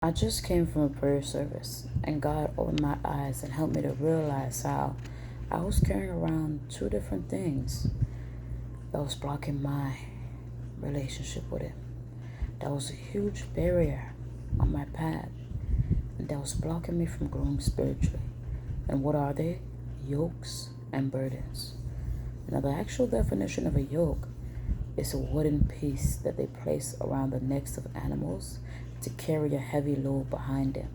I just came from a prayer service, and God opened my eyes and helped me to realize how I was carrying around two different things that was blocking my relationship with Him. That was a huge barrier on my path, and that was blocking me from growing spiritually. And what are they? Yokes and burdens. Now, the actual definition of a yoke is a wooden piece that they place around the necks of animals to carry a heavy load behind them.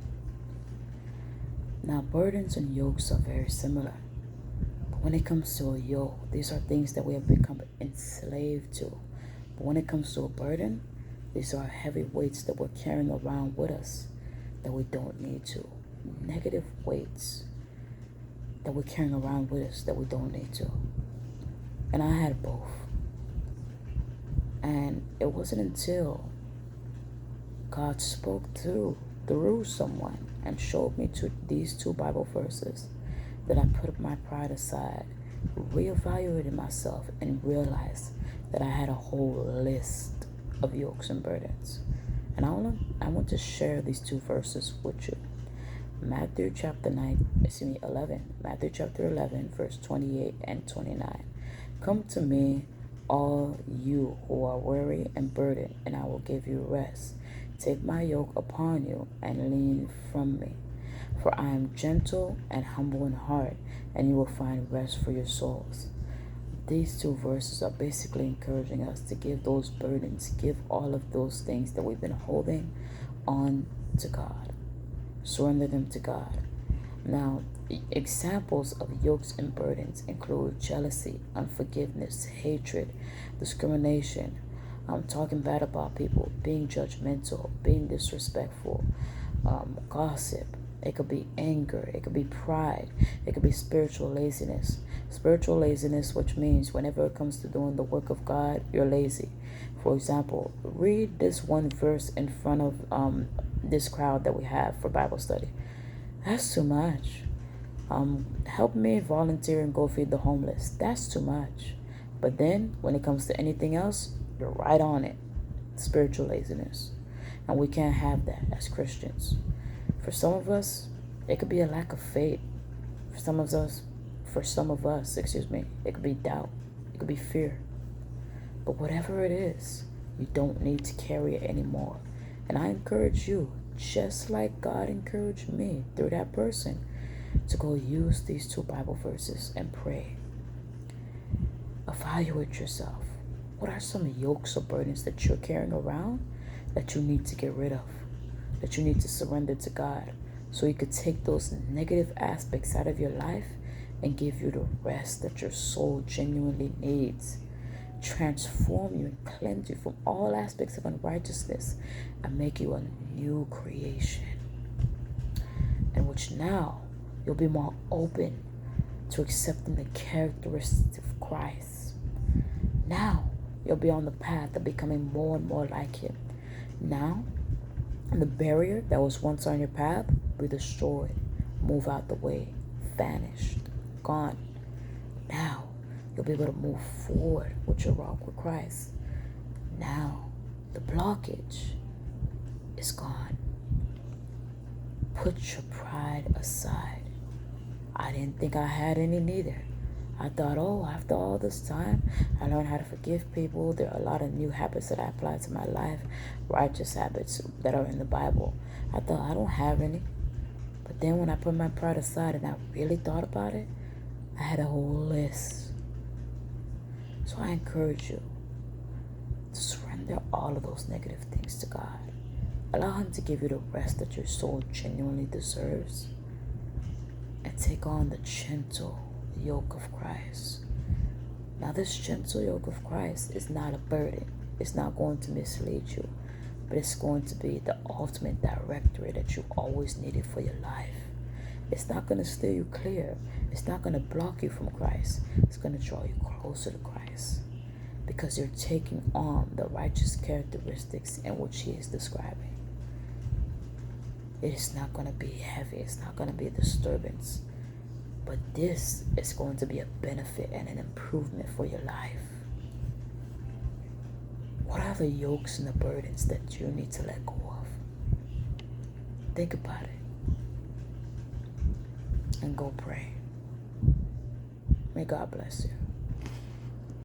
Now, burdens and yokes are very similar. But when it comes to a yoke, these are things that we have become enslaved to. But when it comes to a burden, these are heavy weights that we're carrying around with us that we don't need to. Negative weights that we're carrying around with us that we don't need to. And I had both. And it wasn't until God spoke through someone and showed me these two Bible verses that I put my pride aside, reevaluated myself, and realized that I had a whole list of yokes and burdens. And I want to share these two verses with you. Matthew chapter 11. Matthew chapter 11, verse 28 and 29. Come to me, all you who are weary and burdened, and I will give you rest. Take my yoke upon you and lean from me. For I am gentle and humble in heart, and you will find rest for your souls. These two verses are basically encouraging us to give those burdens, give all of those things that we've been holding on to God. Surrender them to God. Now, examples of yokes and burdens include jealousy, unforgiveness, hatred, discrimination, talking bad about people, being judgmental, being disrespectful, gossip. It could be anger. It could be pride. It could be spiritual laziness. Spiritual laziness, which means whenever it comes to doing the work of God, you're lazy. For example, read this one verse in front of this crowd that we have for Bible study. That's too much. Help me volunteer and go feed the homeless. That's too much. But then when it comes to anything else, you're right on it. Spiritual laziness. And we can't have that as Christians. For some of us, it could be a lack of faith. For some of us, it could be doubt. It could be fear. But whatever it is, you don't need to carry it anymore. And I encourage you, just like God encouraged me through that person, to go use these two Bible verses and pray. Evaluate yourself. What are some yokes or burdens that you're carrying around that you need to get rid of? That you need to surrender to God so He could take those negative aspects out of your life and give you the rest that your soul genuinely needs. Transform you and cleanse you from all aspects of unrighteousness and make you a new creation. And which now you'll be more open to accepting the characteristics of Christ. Now you'll be on the path of becoming more and more like Him. Now the barrier that was once on your path will be destroyed, move out the way, vanished, gone. Now you'll be able to move forward with your walk with Christ. Now the blockage is gone. Put your pride aside. I didn't think I had any neither. I thought, after all this time, I learned how to forgive people. There are a lot of new habits that I apply to my life, righteous habits that are in the Bible. I thought I don't have any. But then when I put my pride aside and I really thought about it, I had a whole list. So I encourage you to surrender all of those negative things to God. Allow Him to give you the rest that your soul genuinely deserves. And take on the gentle yoke of Christ. Now, this gentle yoke of Christ is not a burden. It's not going to mislead you, but it's going to be the ultimate directory that you always needed for your life. It's not going to steer you clear. It's not going to block you from Christ. It's going to draw you closer to Christ because you're taking on the righteous characteristics in which He is describing. It is not going to be heavy. It's not going to be a disturbance. But this is going to be a benefit and an improvement for your life. What are the yokes and the burdens that you need to let go of? Think about it. And go pray. May God bless you.